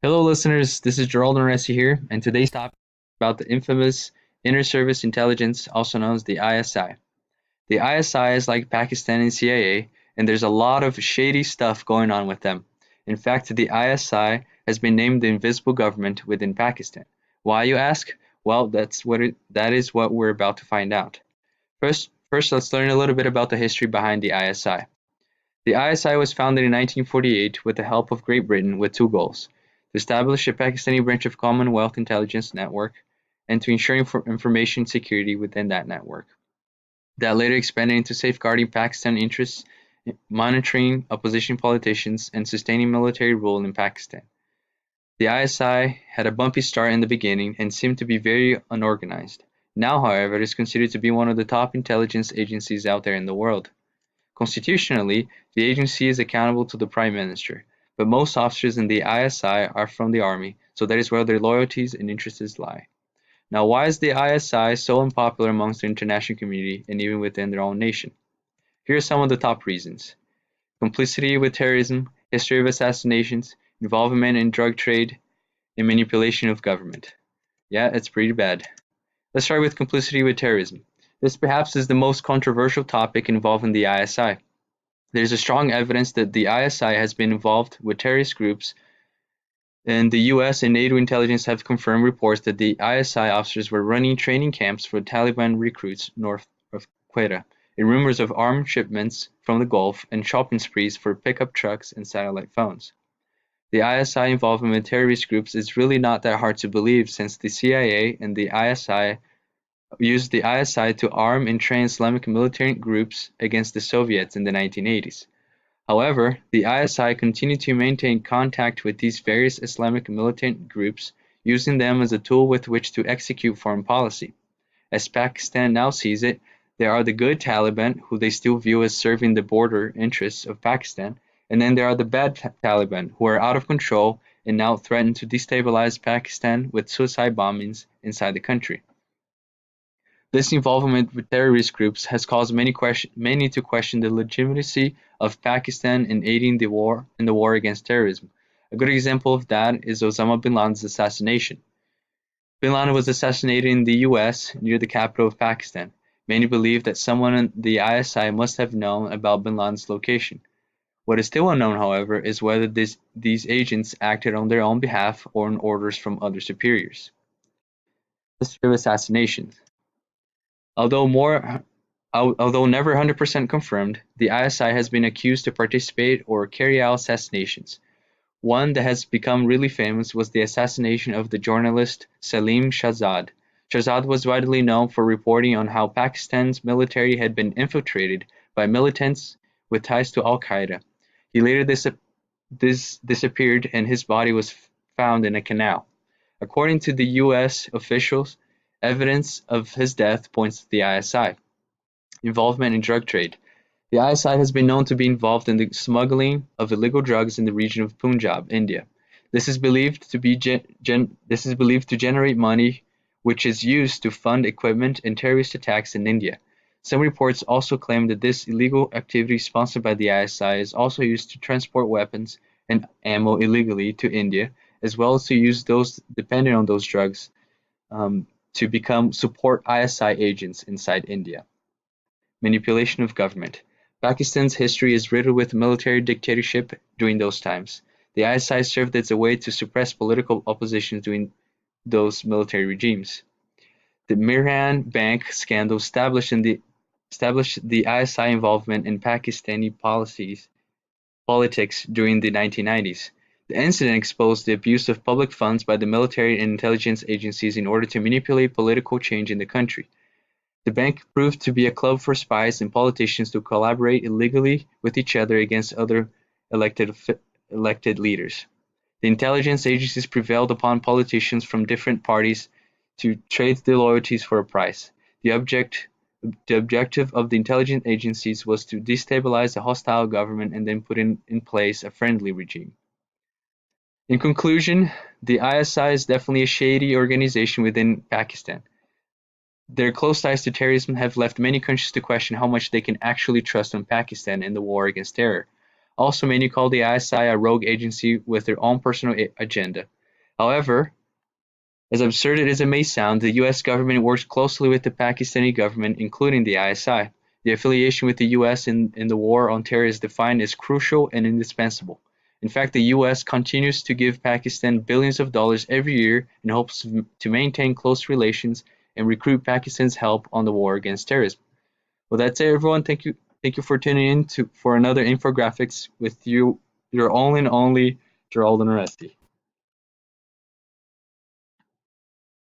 Hello, listeners. This is Gerald Noresi here, and today's topic is about the infamous Inter Service Intelligence, also known as the ISI. The ISI is like Pakistan and CIA, and there's a lot of shady stuff going on with them. In fact, the ISI has been named the invisible government within Pakistan. Why, you ask? Well, that is what we're about to find out. First, let's learn a little bit about the history behind the ISI. The ISI was founded in 1948 with the help of Great Britain with two goals: to establish a Pakistani branch of Commonwealth intelligence network and to ensure information security within that network. That later expanded into safeguarding Pakistan interests, monitoring opposition politicians, and sustaining military rule in Pakistan. The ISI had a bumpy start in the beginning and seemed to be very unorganized. Now, however, it is considered to be one of the top intelligence agencies out there in the world. Constitutionally, the agency is accountable to the Prime Minister, but most officers in the ISI are from the army, so that is where their loyalties and interests lie. Now, why is the ISI so unpopular amongst the international community and even within their own nation? Here are some of the top reasons: complicity with terrorism, history of assassinations, involvement in drug trade, and manipulation of government. Yeah, it's pretty bad. Let's start with complicity with terrorism. This perhaps is the most controversial topic involving the ISI. There is strong evidence that the ISI has been involved with terrorist groups, and the US and NATO intelligence have confirmed reports that the ISI officers were running training camps for Taliban recruits north of Quetta, and rumors of armed shipments from the Gulf and shopping sprees for pickup trucks and satellite phones. The ISI involvement with terrorist groups is really not that hard to believe, since the CIA and the ISI used the ISI to arm and train Islamic militant groups against the Soviets in the 1980s. However, the ISI continued to maintain contact with these various Islamic militant groups, using them as a tool with which to execute foreign policy. As Pakistan now sees it, there are the good Taliban, who they still view as serving the border interests of Pakistan, and then there are the bad Taliban, who are out of control and now threaten to destabilize Pakistan with suicide bombings inside the country. This involvement with terrorist groups has caused many to question the legitimacy of Pakistan in aiding the war against terrorism. A good example of that is Osama bin Laden's assassination. Bin Laden was assassinated in the US near the capital of Pakistan. Many believe that someone in the ISI must have known about bin Laden's location. What is still unknown, however, is whether these agents acted on their own behalf or on orders from other superiors. History of assassinations. Although more Although never 100% confirmed, the ISI has been accused to participate or carry out assassinations. One that has become really famous was the assassination of the journalist Salim Shahzad. Shahzad was widely known for reporting on how Pakistan's military had been infiltrated by militants with ties to Al-Qaeda. He later disappeared, and his body was found in a canal. According to the US officials, evidence of his death points to the ISI. Involvement in drug trade. The ISI has been known to be involved in the smuggling of illegal drugs in the region of Punjab, India. This is believed to generate money which is used to fund equipment and terrorist attacks in India. Some reports also claim that this illegal activity sponsored by the ISI is also used to transport weapons and ammo illegally to India, as well as to use those dependent on those drugs to become support ISI agents inside India. Manipulation of government. Pakistan's history is riddled with military dictatorship during those times. The ISI served as a way to suppress political opposition during those military regimes. The Mehran Bank scandal established the ISI involvement in Pakistani politics during the 1990s. The incident exposed the abuse of public funds by the military and intelligence agencies in order to manipulate political change in the country. The bank proved to be a club for spies and politicians to collaborate illegally with each other against other elected elected leaders. The intelligence agencies prevailed upon politicians from different parties to trade their loyalties for a price. The objective of the intelligence agencies was to destabilize a hostile government and then put in place a friendly regime. In conclusion, the ISI is definitely a shady organization within Pakistan. Their close ties to terrorism have left many countries to question how much they can actually trust on Pakistan in the war against terror. Also, many call the ISI a rogue agency with their own personal agenda. However, as absurd as it may sound, the US government works closely with the Pakistani government, including the ISI. The affiliation with the US in the war on terror is defined as crucial and indispensable. In fact, the US continues to give Pakistan billions of dollars every year in hopes to maintain close relations and recruit Pakistan's help on the war against terrorism. Well, that's it, everyone. Thank you for tuning in for another infographics with your all and only Geraldine Oresti.